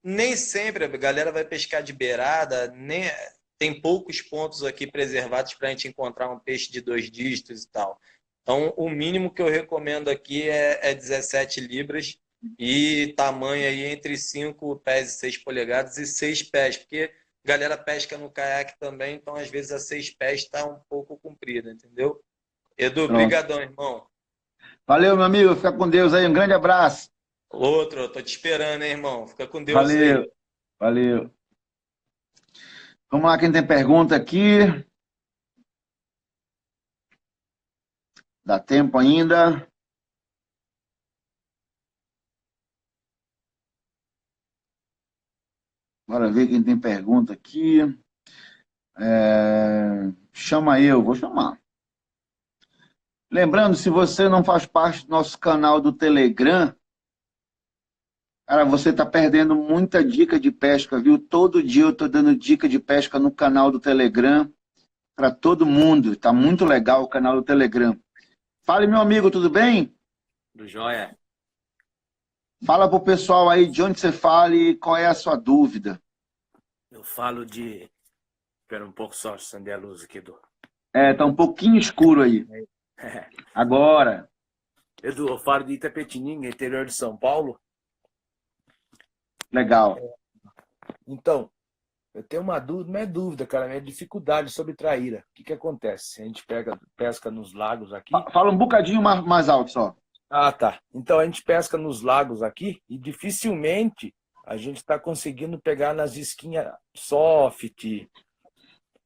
Speaker 6: nem sempre a galera vai pescar de beirada, nem tem poucos pontos aqui preservados para a gente encontrar um peixe de 2 dígitos e tal. Então, o mínimo que eu recomendo aqui é 17 libras e tamanho aí entre 5 pés e 6 polegadas e 6 pés, porque a galera pesca no caiaque também, então às vezes a 6 pés está um pouco comprida, entendeu? Edu,
Speaker 5: Pronto.
Speaker 6: brigadão, irmão.
Speaker 5: Valeu, meu amigo. Fica com Deus aí. Um grande abraço.
Speaker 6: Outro, eu tô te esperando, hein, irmão. Fica com Deus
Speaker 5: Valeu.
Speaker 6: aí.
Speaker 5: Valeu. Vamos lá, quem tem pergunta aqui. Dá tempo ainda. Bora ver quem tem pergunta aqui. Chama eu, vou chamar. Lembrando, se você não faz parte do nosso canal do Telegram, cara, você está perdendo muita dica de pesca, viu? Todo dia eu estou dando dica de pesca no canal do Telegram para todo mundo. Tá muito legal o canal do Telegram. Fale, meu amigo, tudo bem?
Speaker 7: Do Joia.
Speaker 5: Fala pro pessoal aí de onde você fala e qual é a sua dúvida.
Speaker 7: Eu falo de... Espera um pouco só, acender a luz aqui, Edu.
Speaker 5: Tá um pouquinho escuro aí. Agora.
Speaker 7: Edu, eu falo de Itapetininga, interior de São Paulo.
Speaker 5: Legal.
Speaker 7: Então, eu tenho uma dúvida, não é dúvida, cara, é dificuldade sobre traíra. O que acontece? A gente pesca nos lagos aqui.
Speaker 5: Fala um bocadinho mais alto só.
Speaker 7: Ah, tá. Então a gente pesca nos lagos aqui e dificilmente a gente está conseguindo pegar nas isquinhas soft.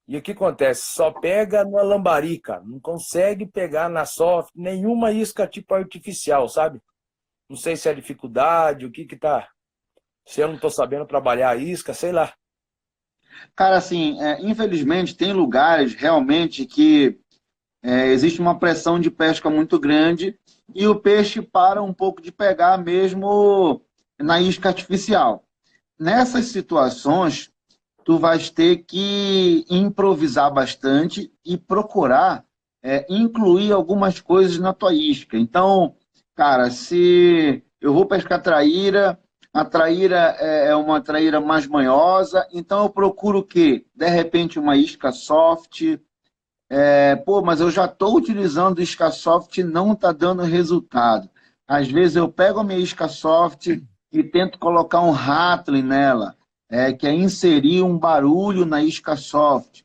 Speaker 7: E o que acontece? Só pega na lambarica, não consegue pegar na soft nenhuma isca tipo artificial, sabe? Não sei se é dificuldade, o que tá. Se eu não estou sabendo trabalhar a isca, sei lá.
Speaker 5: Cara, assim, infelizmente tem lugares realmente que existe uma pressão de pesca muito grande e o peixe para um pouco de pegar mesmo na isca artificial. Nessas situações, tu vais ter que improvisar bastante e procurar incluir algumas coisas na tua isca. Então, cara, se eu vou pescar traíra, a traíra é uma traíra mais manhosa, então eu procuro o quê? De repente uma isca soft. Mas eu já estou utilizando isca soft e não está dando resultado. Às vezes eu pego a minha isca soft e tento colocar um rattling nela, que é inserir um barulho na isca soft.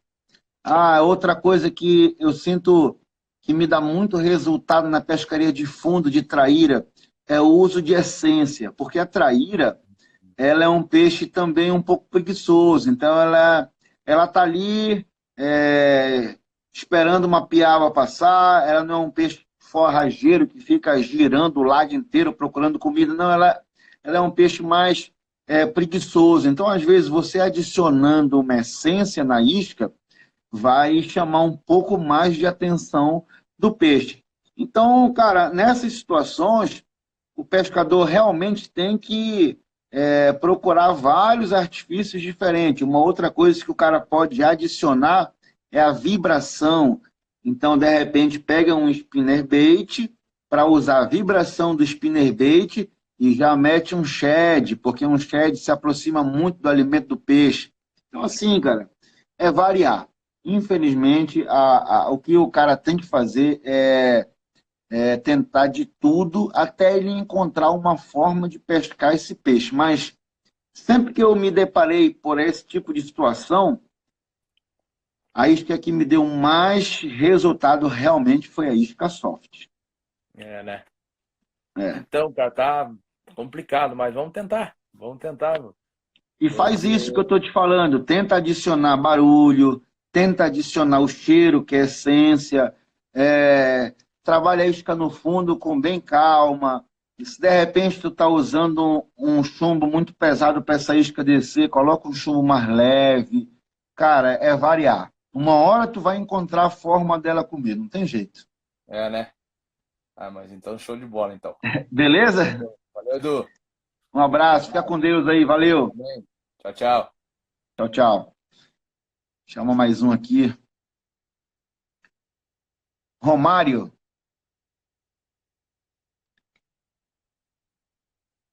Speaker 5: Outra coisa que eu sinto que me dá muito resultado na pescaria de fundo de traíra é o uso de essência, porque a traíra ela é um peixe também um pouco preguiçoso, então ela está ali esperando uma piaba passar, ela não é um peixe forrageiro que fica girando o lago inteiro procurando comida, não, ela é um peixe mais preguiçoso. Então, às vezes, você adicionando uma essência na isca vai chamar um pouco mais de atenção do peixe. Então, cara, nessas situações, o pescador realmente tem que procurar vários artifícios diferentes. Uma outra coisa que o cara pode adicionar é a vibração. Então, de repente, pega um spinnerbait para usar a vibração do spinnerbait e já mete um shed, porque um shed se aproxima muito do alimento do peixe. Então, assim, cara, é variar. Infelizmente, o que o cara tem que fazer é tentar de tudo até ele encontrar uma forma de pescar esse peixe. Mas sempre que eu me deparei por esse tipo de situação, a isca que me deu mais resultado realmente foi a isca soft.
Speaker 7: Né? Então, cara, tá complicado, mas vamos tentar. Vamos tentar.
Speaker 5: E faz isso que eu estou te falando. Tenta adicionar barulho, tenta adicionar o cheiro, que é essência. Trabalha a isca no fundo com bem calma. E se de repente tu está usando um chumbo muito pesado para essa isca descer, coloca um chumbo mais leve. Cara, é variar. Uma hora tu vai encontrar a forma dela comer, não tem jeito.
Speaker 7: Né? Mas então show de bola, então.
Speaker 5: Beleza?
Speaker 7: Valeu, Edu.
Speaker 5: Um abraço, fica com Deus aí, valeu.
Speaker 7: Tchau, tchau.
Speaker 5: Tchau, tchau. Chama mais um aqui. Romário.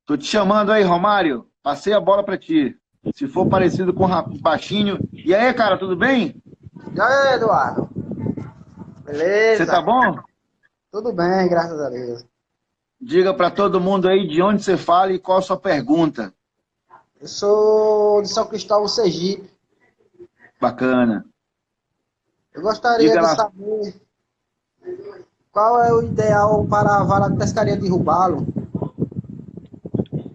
Speaker 5: Tô te chamando aí, Romário. Passei a bola para ti. Se for parecido com o baixinho. E aí, cara, tudo bem?
Speaker 8: E aí, Eduardo?
Speaker 5: Você tá
Speaker 8: Beleza?
Speaker 5: bom?
Speaker 8: Tudo bem, graças a Deus.
Speaker 5: Diga para todo mundo aí de onde você fala e qual a sua pergunta.
Speaker 8: Eu sou de São Cristóvão, Sergipe.
Speaker 5: Bacana.
Speaker 8: Eu gostaria
Speaker 5: Diga
Speaker 8: de
Speaker 5: lá.
Speaker 8: saber qual é o ideal para a vara de pescaria de robalo.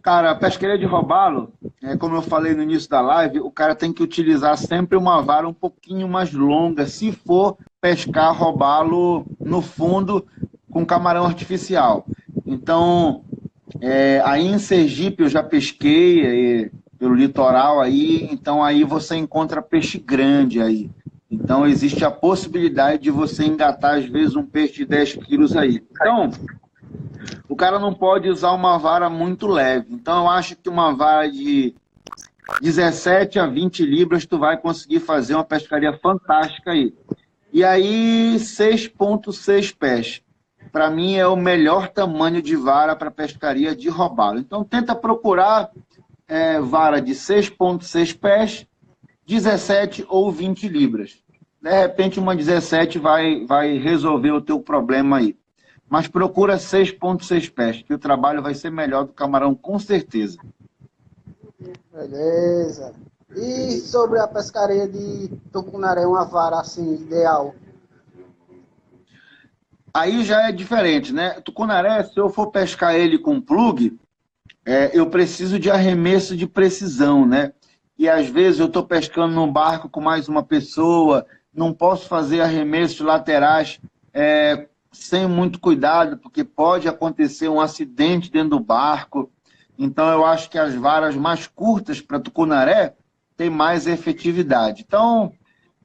Speaker 5: Cara, a pescaria de robalo, como eu falei no início da live, o cara tem que utilizar sempre uma vara um pouquinho mais longa, se for pescar robalo no fundo com camarão artificial. Então, aí em Sergipe eu já pesquei pelo litoral aí, então aí você encontra peixe grande aí. Então existe a possibilidade de você engatar às vezes um peixe de 10 quilos aí. Então, o cara não pode usar uma vara muito leve. Então eu acho que uma vara de 17 a 20 libras tu vai conseguir fazer uma pescaria fantástica aí. E aí 6,6 pés. Para mim é o melhor tamanho de vara para pescaria de robalo. Então tenta procurar vara de 6,6 pés, 17 ou 20 libras. De repente uma 17 vai resolver o teu problema aí. Mas procura 6,6 pés, que o trabalho vai ser melhor do camarão com certeza.
Speaker 8: Beleza. E sobre a pescaria de tucunaré, uma vara assim, ideal?
Speaker 5: Aí já é diferente, né? Tucunaré, se eu for pescar ele com plug, eu preciso de arremesso de precisão, né? E às vezes eu estou pescando num barco com mais uma pessoa, não posso fazer arremessos laterais sem muito cuidado, porque pode acontecer um acidente dentro do barco. Então eu acho que as varas mais curtas para tucunaré têm mais efetividade. Então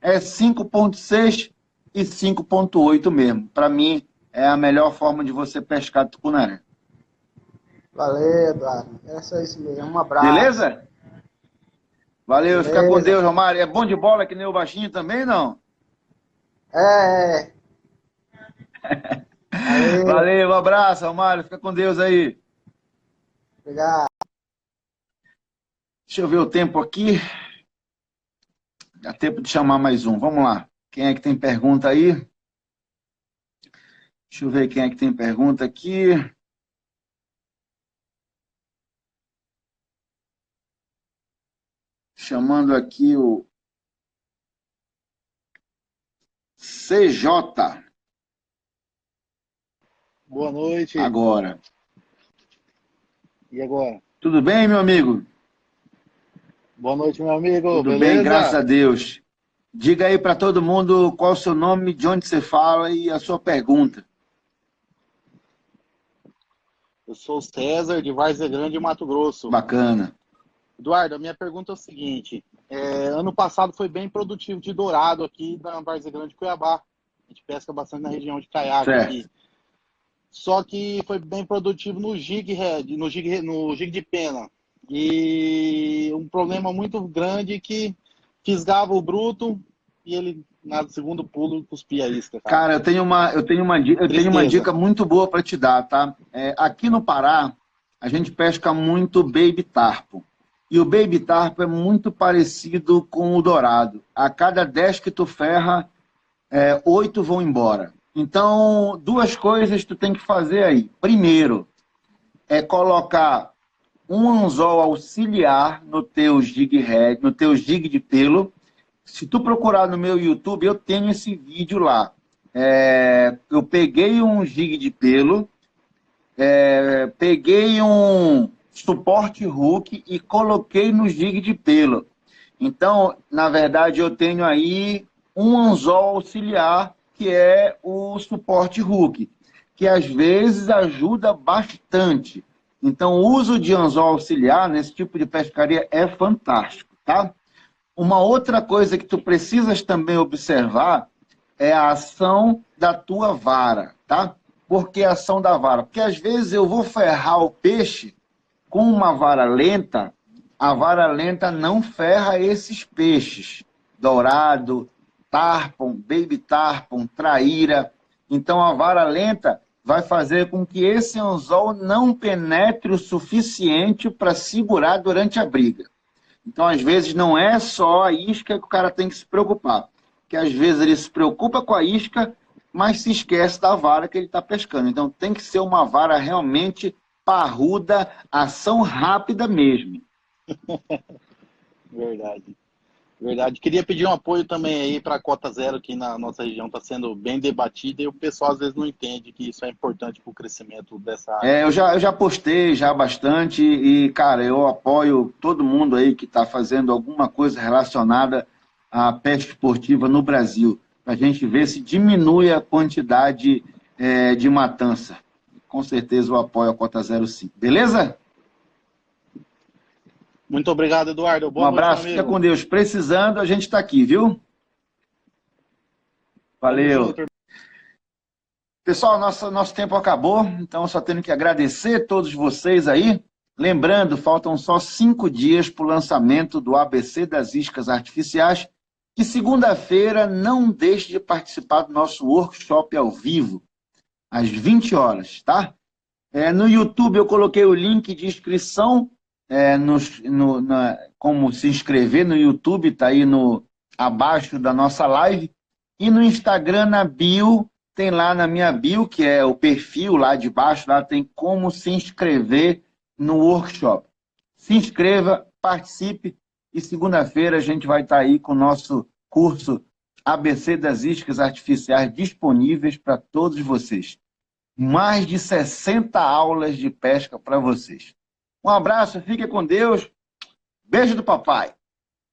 Speaker 5: é 5,6 e 5,8 mesmo. Para mim é a melhor forma de você pescar tucunaré.
Speaker 8: Valeu, Eduardo. É isso mesmo. Um abraço.
Speaker 5: Beleza? Valeu,
Speaker 8: Beleza.
Speaker 5: fica com Deus, Romário. É bom de bola que nem o baixinho também, não?
Speaker 8: É. Valeu.
Speaker 5: Valeu, um abraço, Romário. Fica com Deus aí.
Speaker 8: Obrigado.
Speaker 5: Deixa eu ver o tempo aqui. Dá tempo de chamar mais um. Vamos lá. Quem é que tem pergunta aí? Deixa eu ver quem é que tem pergunta aqui. Chamando aqui o CJ.
Speaker 9: Boa noite.
Speaker 5: Agora.
Speaker 9: E agora?
Speaker 5: Tudo bem, meu amigo?
Speaker 9: Boa noite, meu amigo.
Speaker 5: Tudo
Speaker 9: Beleza?
Speaker 5: bem, graças a Deus. Diga aí para todo mundo qual é o seu nome, de onde você fala e a sua pergunta.
Speaker 9: Eu sou o César, de Várzea Grande, Mato Grosso.
Speaker 5: Bacana.
Speaker 9: Eduardo, a minha pergunta é o seguinte. Ano passado foi bem produtivo de dourado aqui na Várzea Grande, Cuiabá. A gente pesca bastante na região de Caiaque aqui. Só que foi bem produtivo no jig de pena. E um problema muito grande que fisgava o bruto e ele, na segundo pulo, cuspia a isca.
Speaker 5: Cara, eu tenho uma dica muito boa para te dar, tá? Aqui no Pará, a gente pesca muito baby tarpo. E o baby tarpo é muito parecido com o dourado. A cada 10 que tu ferra, 8 vão embora. Então, duas coisas tu tem que fazer aí. Primeiro, colocar um anzol auxiliar no teu jig head, no teu jig de pelo. Se tu procurar no meu YouTube, eu tenho esse vídeo lá. Eu peguei um jig de pelo, peguei um suporte hook e coloquei no jig de pelo. Então, na verdade, eu tenho aí um anzol auxiliar, que é o suporte hook, que às vezes ajuda bastante. Então, o uso de anzol auxiliar nesse tipo de pescaria é fantástico, tá? Uma outra coisa que tu precisas também observar é a ação da tua vara, tá? Por que a ação da vara? Porque às vezes eu vou ferrar o peixe com uma vara lenta, a vara lenta não ferra esses peixes. Dourado, tarpon, baby tarpon, traíra. Então a vara lenta vai fazer com que esse anzol não penetre o suficiente para segurar durante a briga. Então, às vezes, não é só a isca que o cara tem que se preocupar. Porque às vezes ele se preocupa com a isca, mas se esquece da vara que ele está pescando. Então tem que ser uma vara realmente parruda, ação rápida mesmo.
Speaker 9: Verdade. Verdade. Queria pedir um apoio também aí para a cota zero, que na nossa região está sendo bem debatida e o pessoal às vezes não entende que isso é importante para o crescimento dessa área.
Speaker 5: Eu já postei já bastante e, cara, eu apoio todo mundo aí que está fazendo alguma coisa relacionada à pesca esportiva no Brasil, para a gente ver se diminui a quantidade de matança. Com certeza eu apoio a cota zero sim. Beleza?
Speaker 9: Muito obrigado, Eduardo. Boa noite,
Speaker 5: abraço, fica com Deus. Precisando, a gente está aqui, viu? Valeu. Pessoal, nosso tempo acabou, então só tenho que agradecer todos vocês aí. Lembrando, faltam só 5 dias para o lançamento do ABC das Iscas Artificiais, que segunda-feira não deixe de participar do nosso workshop ao vivo, às 20 horas, tá? No YouTube eu coloquei o link de inscrição, como se inscrever no YouTube, está aí abaixo da nossa live. E no Instagram, na bio, tem lá na minha bio, que é o perfil lá de baixo, lá tem como se inscrever no workshop. Se inscreva, participe, e segunda-feira a gente vai estar aí com o nosso curso ABC das Iscas Artificiais disponíveis para todos vocês. Mais de 60 aulas de pesca para vocês. Um abraço, fique com Deus. Beijo do papai.